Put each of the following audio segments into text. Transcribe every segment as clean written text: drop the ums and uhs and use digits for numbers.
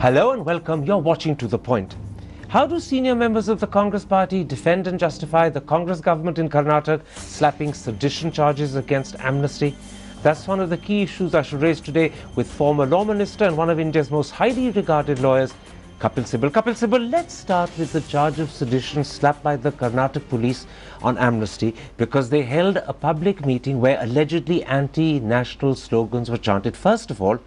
Hello and welcome. You're watching To The Point. How do senior members of the Congress party defend and justify the Congress government in Karnataka slapping sedition charges against Amnesty? That's one of the key issues I should raise today with former law minister and one of India's most highly regarded lawyers, Kapil Sibal. Kapil Sibal, let's start with the charge of sedition slapped by the Karnataka police on Amnesty because they held a public meeting where allegedly anti-national slogans were chanted. First of all,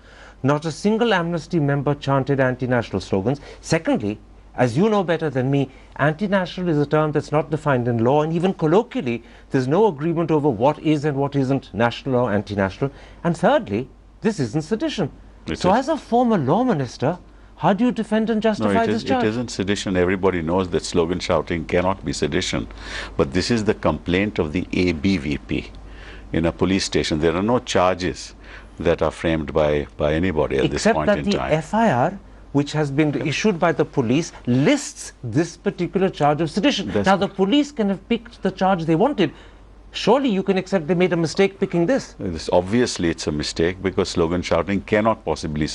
not a single Amnesty member chanted anti-national slogans. Secondly, as you know better than me, anti-national is a term that's not defined in law, and even colloquially, there's no agreement over what is and what isn't national or anti-national. And thirdly, this isn't sedition. So as a former law minister, how do you defend and justify this charge? It isn't sedition. Everybody knows that slogan shouting cannot be sedition. But this is the complaint of the ABVP in a police station. There are no charges that are framed by anybody at this point in time. Except that the FIR, which has been issued by the police, lists this particular charge of sedition. Now, the police can have picked the charge they wanted. Surely you can accept they made a mistake picking this. Obviously, it's a mistake because slogan shouting cannot possibly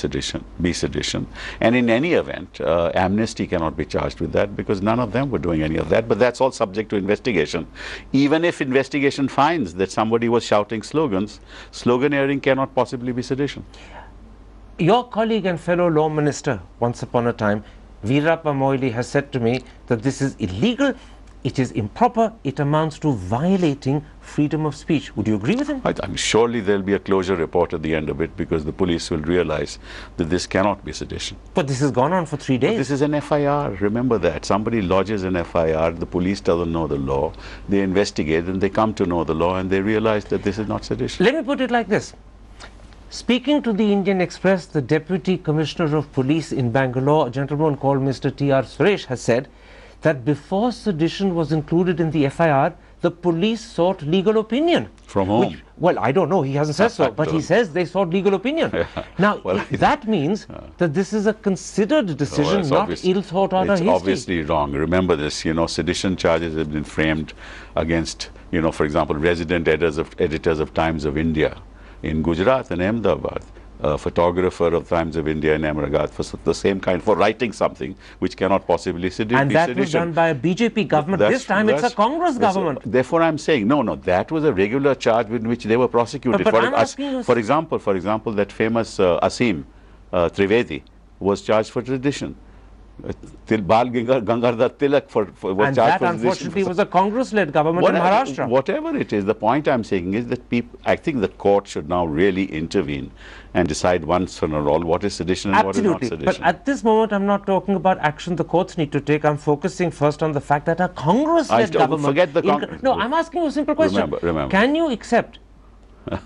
be sedition. And in any event, Amnesty cannot be charged with that because none of them were doing any of that. But that's all subject to investigation. Even if investigation finds that somebody was shouting slogans, sloganeering cannot possibly be sedition. Your colleague and fellow law minister, once upon a time, Veerappa Moily, has said to me that this is illegal, it is improper, it amounts to violating freedom of speech. Would you agree with him? I'm surely there'll be a closure report at the end of it because the police will realize that this cannot be sedition. But this has gone on for 3 days. But this is an FIR. Remember that. Somebody lodges an FIR, the police doesn't know the law, they investigate and they come to know the law and they realize that this is not sedition. Let me put it like this. Speaking to the Indian Express, the Deputy Commissioner of Police in Bangalore, a gentleman called Mr. T.R. Suresh, has said that before sedition was included in the FIR, the police sought legal opinion. From whom? Well, I don't know. He hasn't said so, but he says they sought legal opinion. Now, that means that this is a considered decision, not ill thought out or hasty. It's obviously wrong. Remember this, sedition charges have been framed against, for example, resident editors of Times of India in Gujarat and Ahmedabad, a photographer of Times of India in Ahmedabad for the same kind, for writing something which cannot possibly be sedition. And that was done by a BJP government. This time it's a Congress government. Therefore, I'm saying, no, that was a regular charge with which they were prosecuted. For example, that famous Asim Trivedi was charged for sedition. Bal Gangadhar Tilak was charged for unfortunately was a Congress-led government in Maharashtra. Whatever it is, the point I'm saying is that I think the court should now really intervene and decide once and for all what is sedition and what is not sedition. But at this moment, I'm not talking about action the courts need to take. I'm focusing first on the fact that a Congress-led government... Forget the Congress. No, I'm asking you a simple question. Remember. Can you accept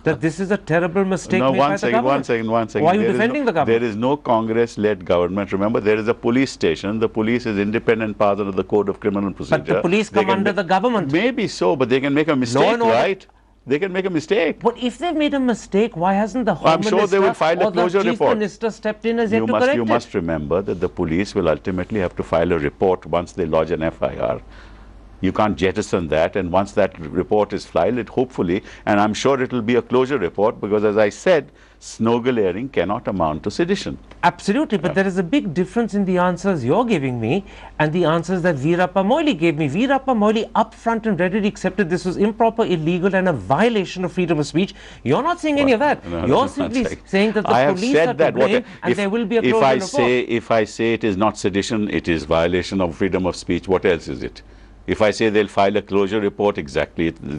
that this is a terrible mistake made by the government? One second. Why are you defending the government? There is no Congress-led government. Remember, there is a police station. The police is independent part of the Code of Criminal Procedure. But the police come under the government. Maybe so, but they can make a mistake, right? They can make a mistake. But if they've made a mistake, why hasn't the Home Minister they will file a closure or the report. Chief Minister stepped in as yet to correct it? You must remember that the police will ultimately have to file a report once they lodge an FIR. You can't jettison that, and once that report is filed, hopefully, and I'm sure it will be a closure report because, as I said, sloganeering cannot amount to sedition. Absolutely, but there is a big difference in the answers you're giving me and the answers that Veerappa Moily gave me. Veerappa Moily upfront and readily accepted this was improper, illegal and a violation of freedom of speech. You're not saying any of that. You're simply saying that the police are to blame and there will be a closure report. If I say it is not sedition, it is violation of freedom of speech, what else is it? If I say they'll file a closure report, it's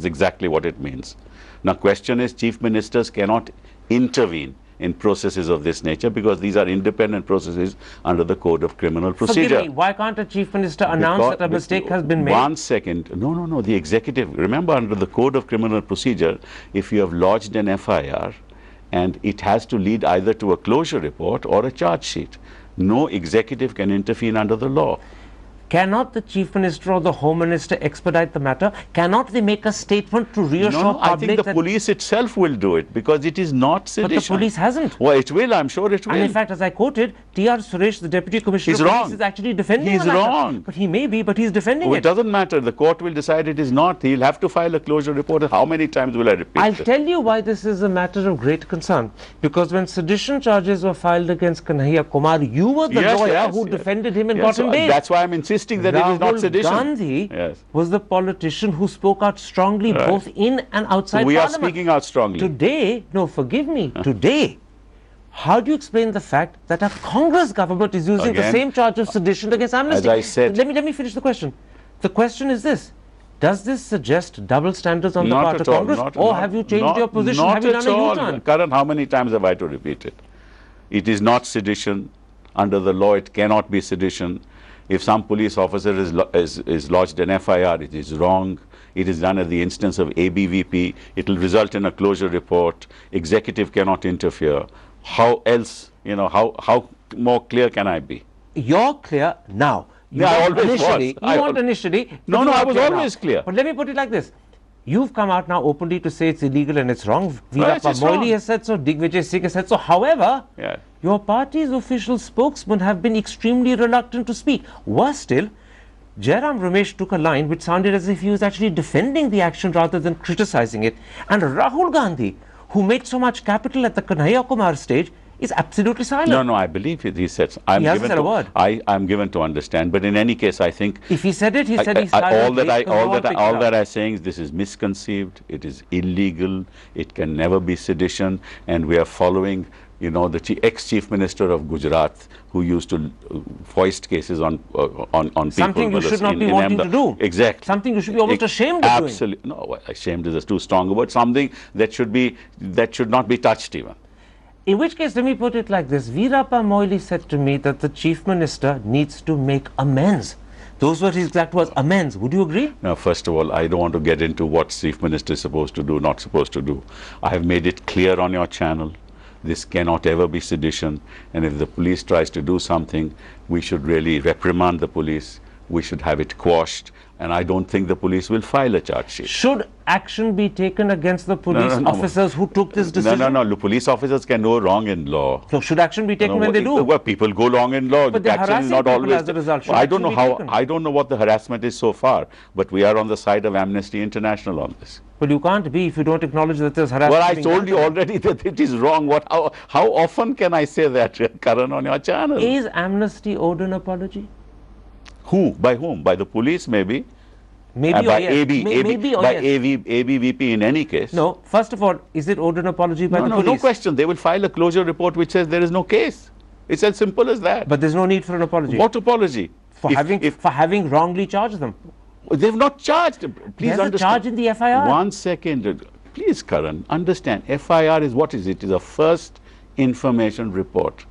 exactly what it means. Now, question is, chief ministers cannot intervene in processes of this nature because these are independent processes under the Code of Criminal Procedure. Forgive me, why can't a chief minister announce that a mistake has been made? 1 second. No. The executive, remember, under the Code of Criminal Procedure, if you have lodged an FIR and it has to lead either to a closure report or a charge sheet, no executive can intervene under the law. Cannot the Chief Minister or the Home Minister expedite the matter? Cannot they make a statement to reassure No, I public think the that... police itself will do it because it is not sedition. But the police hasn't. Well, it will, I'm sure it will. And in fact, as I quoted, T.R. Suresh, the Deputy Commissioner He's of Police, wrong. is actually defending He's the matter. wrong. But he may be, but he's defending It doesn't matter. The court will decide it is not. He'll have to file a closure report. How many times will I repeat I'll this? tell you why this is a matter of great concern. Because when sedition charges were filed against Kanhaiya Kumar, you were the lawyer who defended him and got him bail. That's why I'm insisting that it is not sedition. Gandhi was the politician who spoke out strongly both in and outside we Parliament. Are speaking out strongly. Today, no, forgive me, today, how do you explain the fact that a Congress government is using the same charge of sedition against amnesty? As I said, let me finish the question. The question is this: does this suggest double standards on the part of Congress, or have you changed your position? Have you done a U-turn? Karan, how many times have I to repeat it? It is not sedition. Under the law, it cannot be sedition. If some police officer is lodged an FIR, it is wrong. It is done at the instance of ABVP. It will result in a closure report. Executive cannot interfere. How else, how more clear can I be? You're clear now. I always was. Initially. No, I was always clear. But let me put it like this. You've come out now openly to say it's illegal and it's wrong. Veerappa Moily has said so, Digvijay Singh has said so. However, your party's official spokesmen have been extremely reluctant to speak. Worse still, Jairam Ramesh took a line which sounded as if he was actually defending the action rather than criticizing it. And Rahul Gandhi, who made so much capital at the Kanhaiya Kumar stage, is absolutely silent. No, I believe it. He said. He hasn't said a word. I'm given to understand. But in any case, I think if he said it, he said he's silent. All that I'm saying is this is misconceived. It is illegal. It can never be sedition. And we are following, the ex-chief minister of Gujarat, who used to foist cases on people. Something you should not be wanting to do. Exactly. Something you should be almost ashamed of doing. Absolutely. No, ashamed is a too strong a word. Something that should not be touched even. In which case, let me put it like this. Veerappa Moily said to me that the Chief Minister needs to make amends. Those were his exact words, amends. Would you agree? Now, first of all, I don't want to get into what Chief Minister is supposed to do, not supposed to do. I have made it clear on your channel. This cannot ever be sedition. And if the police tries to do something, we should really reprimand the police. We should have it quashed. And I don't think the police will file a charge sheet. Should action be taken against the police officers who took this decision? No. Police officers can go wrong in law. So should action be taken when they do? Well, people go wrong in law. But they're harassing people always as a result. I don't know how. I don't know what the harassment is so far. But we are on the side of Amnesty International on this. But you can't be if you don't acknowledge that there's harassment. Well, I told you already that it is wrong. How often can I say that, Karan, on your channel? Is Amnesty owed an apology? Who? By whom? By the police, maybe. Maybe by yes. ABVP in any case. No. First of all, is it owed an apology by the police? No question. They will file a closure report which says there is no case. It's as simple as that. But there's no need for an apology. What apology? For having wrongly charged them. They've not charged. Please understand. There's a charge in the FIR. 1 second. Please, Karan, understand. FIR is what is it? It is a first information report.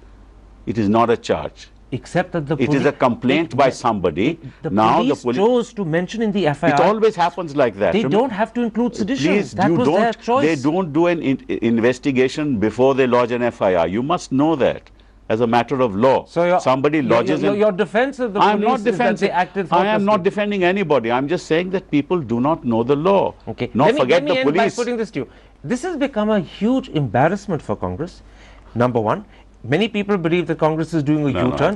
It is not a charge. Except that it is a complaint by somebody. The police chose to mention in the FIR. It always happens like that. They don't have to include sedition. Please, that was their choice. They don't do an investigation before they lodge an FIR. You must know that as a matter of law. So somebody lodges your defense of the police is that they acted I am not defending anybody. I'm just saying that people do not know the law. Okay. Let me end by putting this to you. This has become a huge embarrassment for Congress. Number one. Many people believe that Congress is doing a U-turn.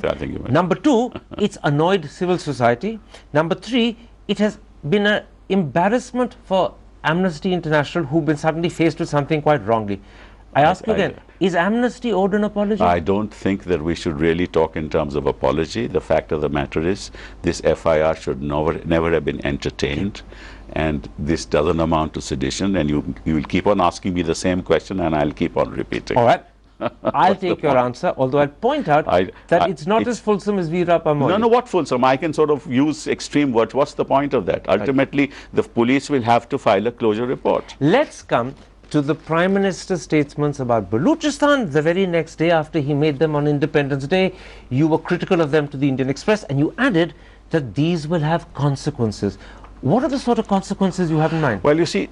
Number two, it's annoyed civil society. Number three, it has been an embarrassment for Amnesty International, who've been suddenly faced with something quite wrongly. I ask you again, is Amnesty owed an apology? I don't think that we should really talk in terms of apology. The fact of the matter is, this FIR should never have been entertained. And this doesn't amount to sedition. And you will keep on asking me the same question, and I'll keep on repeating. All right. I'll take your answer, although I'll point out that it's not as fulsome as Veerappa Moily. No, what fulsome? I can sort of use extreme words. What's the point of that? Ultimately, the police will have to file a closure report. Let's come to the Prime Minister's statements about Balochistan. The very next day after he made them on Independence Day, you were critical of them to the Indian Express, and you added that these will have consequences. What are the sort of consequences you have in mind? Well, you see,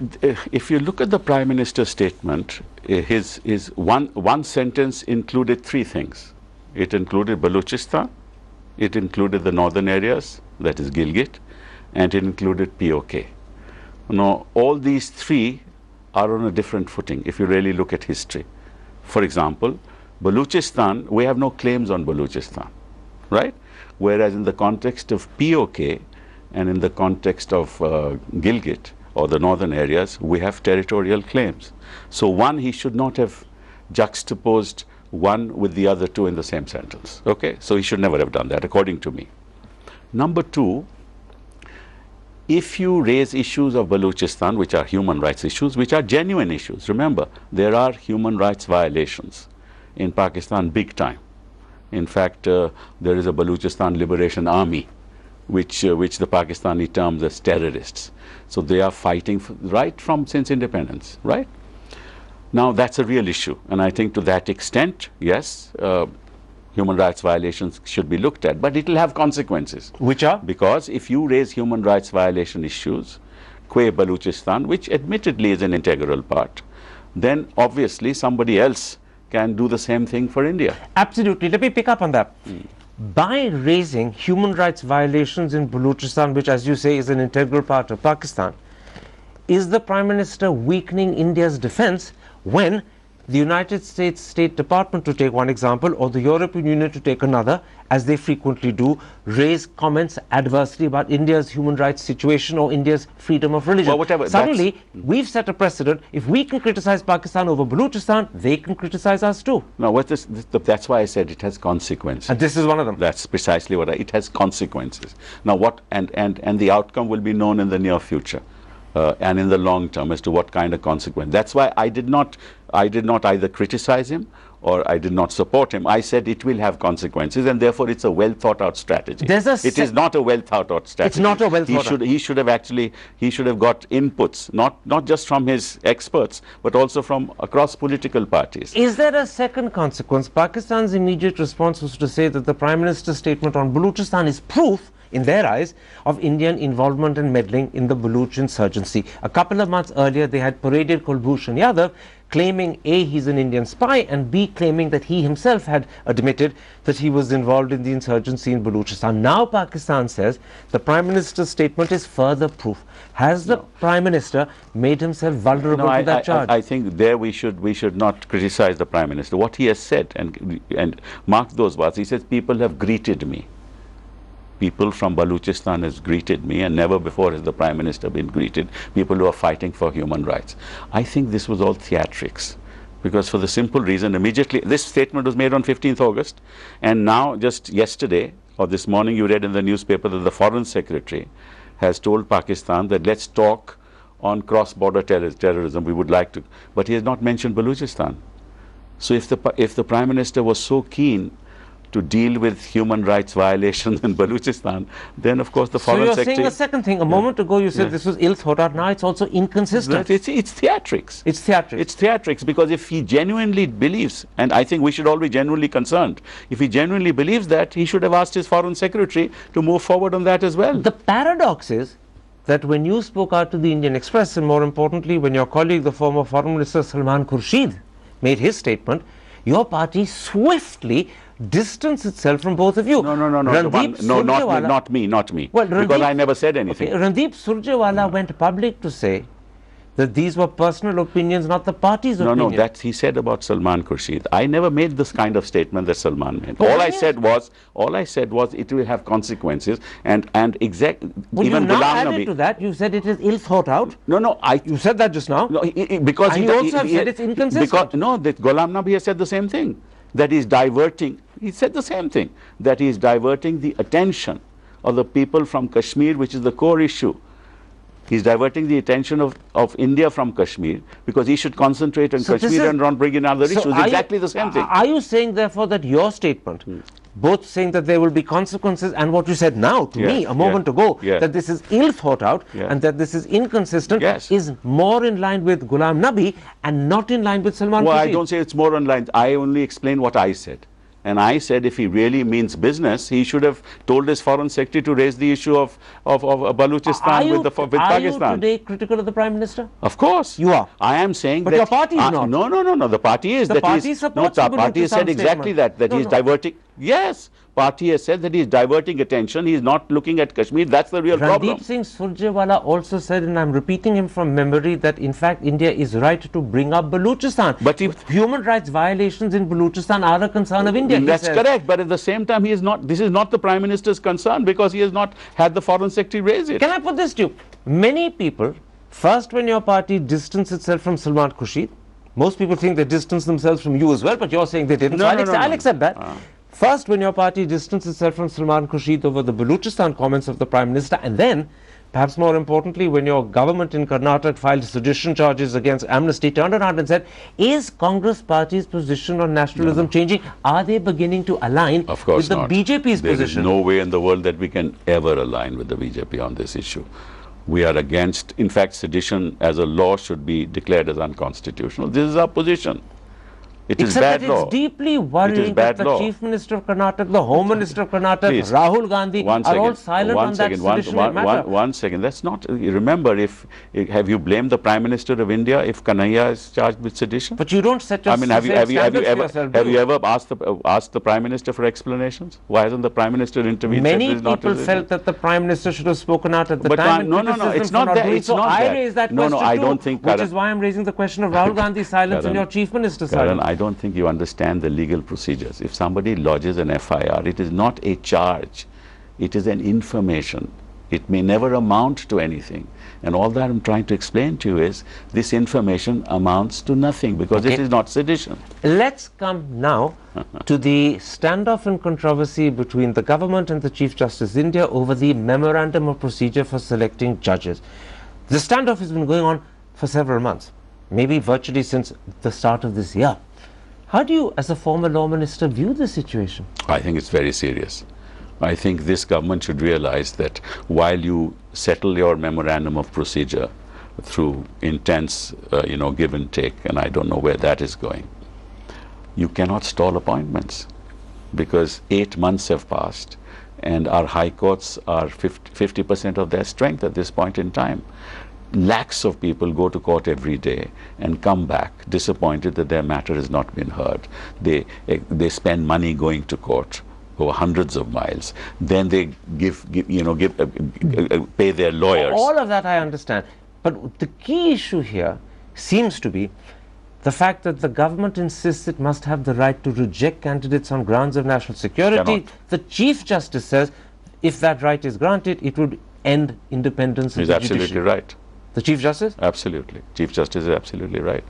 if you look at the Prime Minister's statement, his one sentence included three things. It included Balochistan, it included the northern areas, that is Gilgit, and it included POK. Now, all these three are on a different footing if you really look at history. For example, Baluchistan, we have no claims on Baluchistan, right? Whereas in the context of POK and in the context of Gilgit or the northern areas, we have territorial claims. So one, he should not have juxtaposed one with the other two in the same sentence. Okay, so he should never have done that, according to me. Number two, if you raise issues of Baluchistan, which are human rights issues, which are genuine issues, remember, there are human rights violations in Pakistan big time. In fact, there is a Baluchistan Liberation Army, which the Pakistani terms as terrorists. So they are fighting right from since independence, right? Now that's a real issue, and I think to that extent, yes, human rights violations should be looked at, but it will have consequences. Which are? Because if you raise human rights violation issues, qua Baluchistan, which admittedly is an integral part, then obviously somebody else can do the same thing for India. Absolutely. Let me pick up on that. By raising human rights violations in Baluchistan, which as you say is an integral part of Pakistan, is the Prime Minister weakening India's defense when the United States State Department, to take one example, or the European Union, to take another, as they frequently do, raise comments adversely about India's human rights situation or India's freedom of religion? Well, whatever, suddenly, we've set a precedent. If we can criticize Pakistan over Baluchistan, they can criticize us too. Now, that's why I said it has consequences. And this is one of them. That's precisely what it has consequences. Now, what and the outcome will be known in the near future. And in the long term as to what kind of consequence. That's why I did not either criticize him or I did not support him. I said it will have consequences, and therefore it's a well thought out strategy. It is not a well thought out strategy. It's not a well thought out. He should have got inputs, not just from his experts, but also from across political parties. Is there a second consequence? Pakistan's immediate response was to say that the Prime Minister's statement on Baluchistan is proof, in their eyes, of Indian involvement and meddling in the Baluch insurgency. A couple of months earlier, they had paraded Kulbhushan Yadav, claiming A, he's an Indian spy, and B, claiming that he himself had admitted that he was involved in the insurgency in Baluchistan. Now Pakistan says the Prime Minister's statement is further proof. Has the Prime Minister made himself vulnerable to that charge? I think there we should not criticize the Prime Minister. What he has said, and mark those words, he says, people have greeted me. People from Baluchistan has greeted me, and never before has the Prime Minister been greeted. People who are fighting for human rights. I think this was all theatrics, because for the simple reason, immediately, this statement was made on 15th August, and now just yesterday or this morning you read in the newspaper that the Foreign Secretary has told Pakistan that let's talk on cross-border terrorism, we would like to, but he has not mentioned Baluchistan. So if the Prime Minister was so keen to deal with human rights violations in Baluchistan, then of course the Foreign Secretary... So you're saying a second thing. A moment ago you said this was ill thought out. Now it's also inconsistent. It's theatrics. It's theatrics. It's theatrics, because if he genuinely believes, and I think we should all be genuinely concerned, if he genuinely believes that, he should have asked his Foreign Secretary to move forward on that as well. The paradox is that when you spoke out to the Indian Express, and more importantly when your colleague, the former Foreign Minister Salman Khurshid, made his statement, your party swiftly distanced itself from both of you. No, not me. Well, because I never said anything. Okay, Randeep Surjewala went public to say that these were personal opinions, not the party's opinion. No, that he said about Salman Khurshid. I never made this kind of statement that Salman made. All I said was it will have consequences, and well, even you now Ghulam added Nabi. To that, you said it is ill thought out. You said that just now. No, because he also said it's inconsistent. That Ghulam Nabi has said the same thing. That he is diverting. He said the same thing. That he is diverting the attention of the people from Kashmir, which is the core issue. He's diverting the attention of India from Kashmir, because he should concentrate on Kashmir and not bring in other issues. Exactly the same thing. Are you saying therefore that your statement, both saying that there will be consequences and what you said now to me a moment ago, that this is ill thought out and that this is inconsistent, is more in line with Ghulam Nabi and not in line with Salman Khurshid? Well, I don't say it's more in line. I only explain what I said. And I said if he really means business, he should have told his Foreign Secretary to raise the issue of Baluchistan with Pakistan. Are you today critical of the Prime Minister? Of course. You are. I am saying but that... But your party is not. No. The party is. The party supports the party has said exactly that he is diverting... Yes, party has said that he is diverting attention. He is not looking at Kashmir. That's the real problem. Randeep Singh Surjewala also said, and I'm repeating him from memory, that in fact India is right to bring up Baluchistan. But if human rights violations in Baluchistan are a concern of India. That's correct. But at the same time, he is not. This is not the Prime Minister's concern because he has not had the Foreign Secretary raise it. Can I put this to you? Many people, first when your party distanced itself from Salman Khurshid, most people think they distanced themselves from you as well, but you're saying they didn't. No, So I'll accept that. First, when your party distanced itself from Salman Khurshid over the Baluchistan comments of the Prime Minister, and then, perhaps more importantly, when your government in Karnataka filed sedition charges against Amnesty, turned around and said, is Congress Party's position on nationalism changing? Are they beginning to align with the BJP's position? There is no way in the world that we can ever align with the BJP on this issue. We are against, in fact, sedition as a law should be declared as unconstitutional. This is our position. It is bad law. It's deeply worrying that the Chief Minister of Karnataka, the Home Minister of Karnataka, Rahul Gandhi are all silent on that sedition matter. One second. That's not. Remember, have you blamed the Prime Minister of India if Kanhaiya is charged with sedition? But you don't set yourself. I mean, have you ever asked the Prime Minister for explanations? Why hasn't the Prime Minister intervened? Many people felt that the Prime Minister should have spoken out at the time. No, it's not that. It's not that. I raised that question too, I don't think. Which is why I'm raising the question of Rahul Gandhi's silence and your Chief Minister's silence. I don't think you understand the legal procedures. If somebody lodges an FIR, it is not a charge. It is an information. It may never amount to anything. And all that I'm trying to explain to you is this information amounts to nothing because it is not sedition. Let's come now to the standoff and controversy between the government and the Chief Justice of India over the memorandum of procedure for selecting judges. The standoff has been going on for several months, maybe virtually since the start of this year. How do you, as a former law minister, view the situation? I think it's very serious. I think this government should realize that while you settle your memorandum of procedure through intense, give and take, and I don't know where that is going, you cannot stall appointments because 8 months have passed and our high courts are 50% of their strength at this point in time. Lakhs of people go to court every day and come back disappointed that their matter has not been heard. They spend money going to court over hundreds of miles. Then they pay their lawyers. All of that I understand. But the key issue here seems to be the fact that the government insists it must have the right to reject candidates on grounds of national security. The Chief Justice says if that right is granted, it would end independence of the judiciary. He's absolutely right. The Chief Justice? Absolutely. Chief Justice is absolutely right.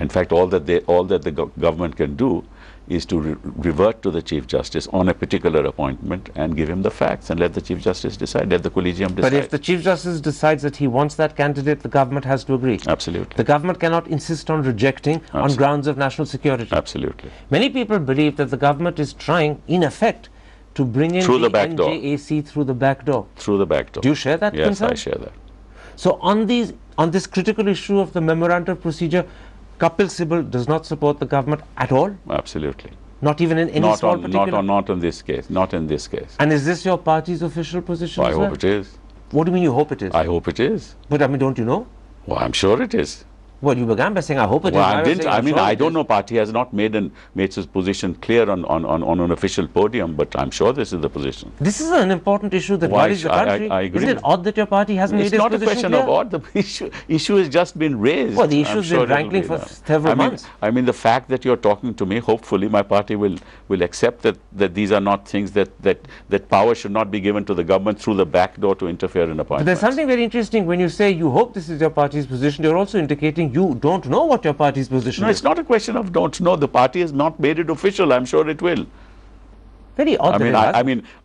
In fact, all that the government can do is to revert to the Chief Justice on a particular appointment and give him the facts and let the Chief Justice decide, let the collegium decide. But if the Chief Justice decides that he wants that candidate, the government has to agree. Absolutely. The government cannot insist on rejecting on grounds of national security. Absolutely. Many people believe that the government is trying, in effect, to bring in the NJAC through the back door. Through the back door. Do you share that concern? Yes, I share that. So on this critical issue of the memorandum of procedure, Kapil Sibal does not support the government at all? Absolutely. Not even in any small particular? Not in this case. Not in this case. And is this your party's official position I hope it is. What do you mean you hope it is? I hope it is. But I mean, don't you know? Well, I'm sure it is. Well, you began by saying, I hope it is. I don't know. Party has not made its position clear on an official podium, but I'm sure this is the position. This is an important issue that worries the country. I agree. Isn't it odd that your party hasn't made its position clear? It's not a question of odd. The issue has just been raised. Well, the issue has been rankling for several months. I mean, the fact that you're talking to me, hopefully my party will accept that these are not things that power should not be given to the government through the back door to interfere in appointments. But there's something very interesting when you say you hope this is your party's position. You're also indicating you don't know what your party's position is. No, it's not a question of don't know. The party has not made it official. I'm sure it will. Very odd.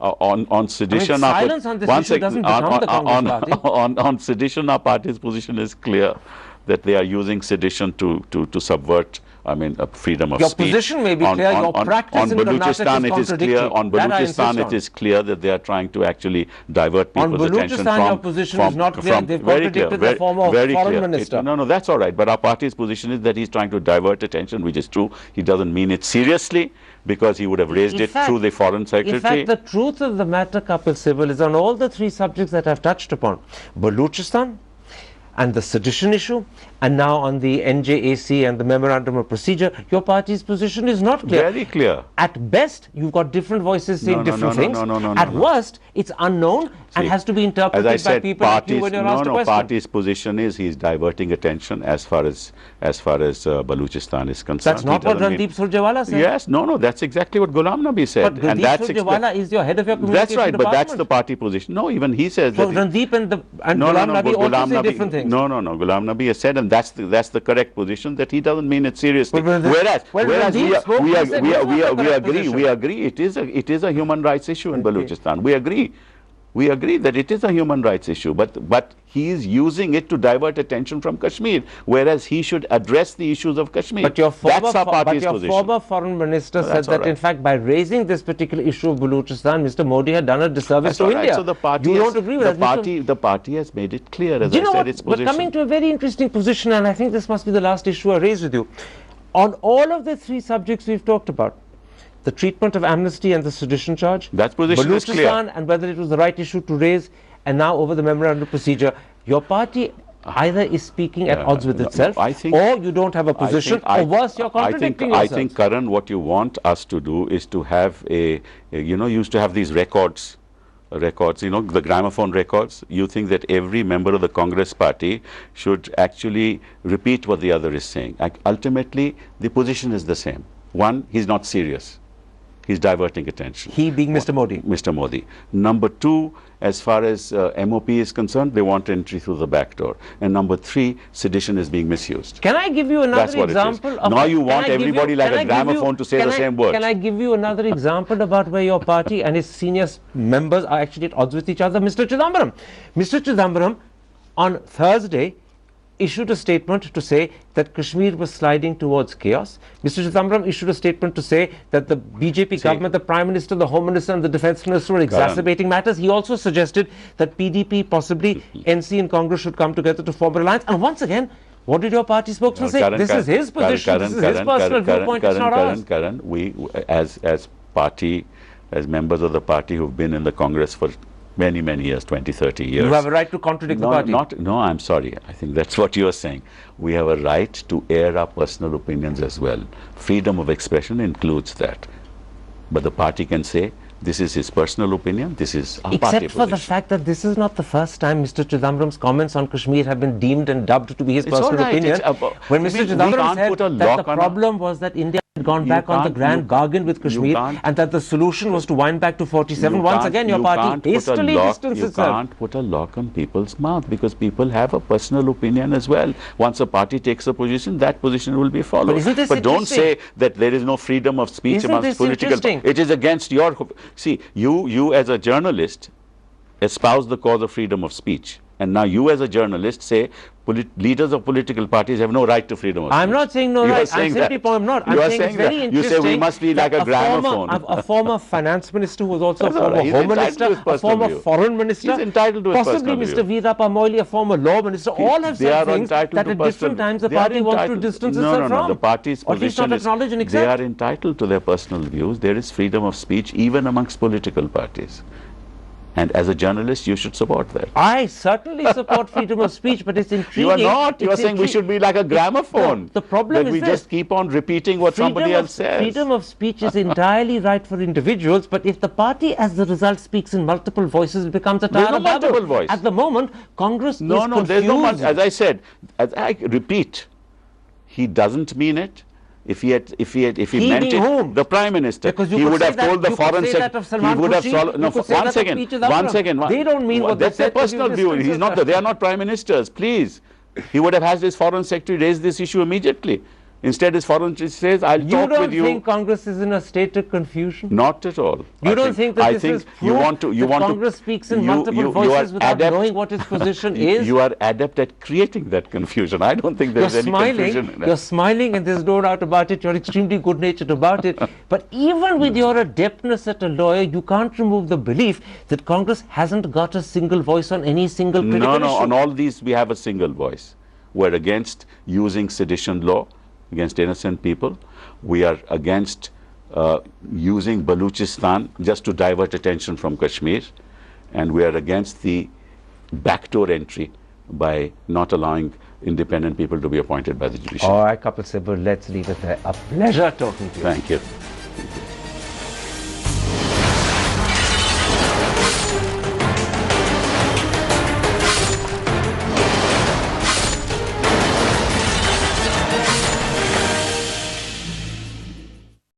On sedition, silence on this issue doesn't become the Congress party. On sedition, our party's position is clear that they are using sedition to subvert. Freedom of speech. Your position may be clear. Your practice in Karnataka is contradictory. On Baluchistan, it is clear that they are trying to actually divert people's attention from. On Baluchistan, your position is not clear. They've contradicted the former foreign minister. No, that's all right. But our party's position is that he's trying to divert attention, which is true. He doesn't mean it seriously because he would have raised it through the foreign secretary. In fact, the truth of the matter, Kapil Sibal, is on all the three subjects that I've touched upon: Baluchistan, and the sedition issue, and now on the NJAC and the Memorandum of Procedure, your party's position is not clear. Very clear. At best, you've got different voices saying different things. At worst, it's unknown and has to be interpreted by people like you when you're asked a question. Party's position is he's diverting attention as far as Balochistan is concerned. That's not what Randeep Surjewala said. Yes, that's exactly what Ghulam Nabi said. But Randeep Surjewala is your head of your communication That's right, department. but that's the party position. No, even he says so that. Randeep and Ghulam Nabi also say different things. No, Ghulam Nabi has said, and that's the correct position, that he doesn't mean it seriously. Whereas we agree it is a human rights issue in Balochistan. We agree that it is a human rights issue, but he is using it to divert attention from Kashmir, whereas he should address the issues of Kashmir. But your former, position. former foreign minister said that, in fact, by raising this particular issue of Balochistan, Mr. Modi had done a disservice to India. So the party you don't agree with that? The party has made it clear, as I said, its position. But coming to a very interesting position, and I think this must be the last issue I raise with you. On all of the three subjects we've talked about, the treatment of amnesty and the sedition charge, that position is clear, and whether it was the right issue to raise, and now over the memorandum of procedure, your party either is speaking at odds with itself, or you don't have a position, or worse, you're contradicting yourself. I think, Karan, what you want us to do is to have used to have these records, the gramophone records. You think that every member of the Congress party should actually repeat what the other is saying. Ultimately, the position is the same. One, he's not serious. He's diverting attention. He being Mr. Modi. Mr. Modi. Number two, as far as MOP is concerned, they want entry through the back door. And number three, sedition is being misused. Can I give you another example? Now you want everybody like a gramophone to say the same words. Can I give you another example about where your party and its senior members are actually at odds with each other? Mr. Chidambaram. Mr. Chidambaram, on Thursday, issued a statement to say that Kashmir was sliding towards chaos. Mr. Chidambaram issued a statement to say that the BJP government, the Prime Minister, the Home Minister and the Defence Minister were exacerbating matters. He also suggested that PDP, possibly NC and Congress should come together to form an alliance. And once again, what did your party spokesman say? This is his position, this is his personal viewpoint, it's not ours. Karan, we as party, as members of the party who've been in the Congress for many, many years, 20, 30 years. You have a right to contradict the party. No, I'm sorry. I think that's what you are saying. We have a right to air our personal opinions as well. Freedom of expression includes that. But the party can say, this is his personal opinion, this is our party position. Except for the fact that this is not the first time Mr. Chidambaram's comments on Kashmir have been deemed and dubbed to be his personal opinion. When Mr. Chidambaram said that the problem was that India had gone back on the grand bargain with Kashmir and that the solution was to wind back to 47. Once again, your party hastily distanced itself. You can't put a lock on people's mouth because people have a personal opinion as well. Once a party takes a position, that position will be followed. But don't say that there is no freedom of speech amongst political parties. It is against your... See, you as a journalist espouse the cause of freedom of speech. And now you as a journalist say leaders of political parties have no right to freedom of speech. I'm not saying no right. I'm simply not. I'm saying it's very interesting. You say we must be like a gramophone. A former finance minister who was also a former home minister, a former foreign minister, he's entitled to his possibly Mr. Veerappa Moily, a former law minister, all have said things that at different times the party wants to distance itself from. The party's position is they are entitled to their personal views. There is freedom of speech even amongst political parties. And as a journalist, you should support that. I certainly support freedom of speech, but it's intriguing. You are not. You are saying we should be like a gramophone. The problem is we just keep on repeating what somebody else says. Freedom of speech is entirely right for individuals, but if the party, as the result, speaks in multiple voices, it becomes a tired multiple voice. At the moment, Congress is confused. There's no multiple. As I said, as I repeat, he doesn't mean it. If he meant it, the Prime Minister, he would have told the Foreign Secretary. He would have solved. No, one second. They don't mean what that's their personal view. He's not. They are not Prime Ministers. Please, he would have had his Foreign Secretary raise this issue immediately. Instead, his foreign secretary says, "I'll talk with you." You don't think Congress is in a state of confusion? Not at all. You don't think that this is proof that Congress speaks in multiple voices without knowing what its position is? You are adept at creating that confusion. I don't think there's any confusion. You're smiling and there's no doubt about it. You're extremely good-natured about it. But even with your adeptness at a lawyer, you can't remove the belief that Congress hasn't got a single voice on any single critical issue. No, on all these we have a single voice. We're against using sedition law against innocent people. We are against using Balochistan just to divert attention from Kashmir. And we are against the backdoor entry by not allowing independent people to be appointed by the judiciary. All right, Kapil Sibal, let's leave it there. A pleasure talking to you. Thank you.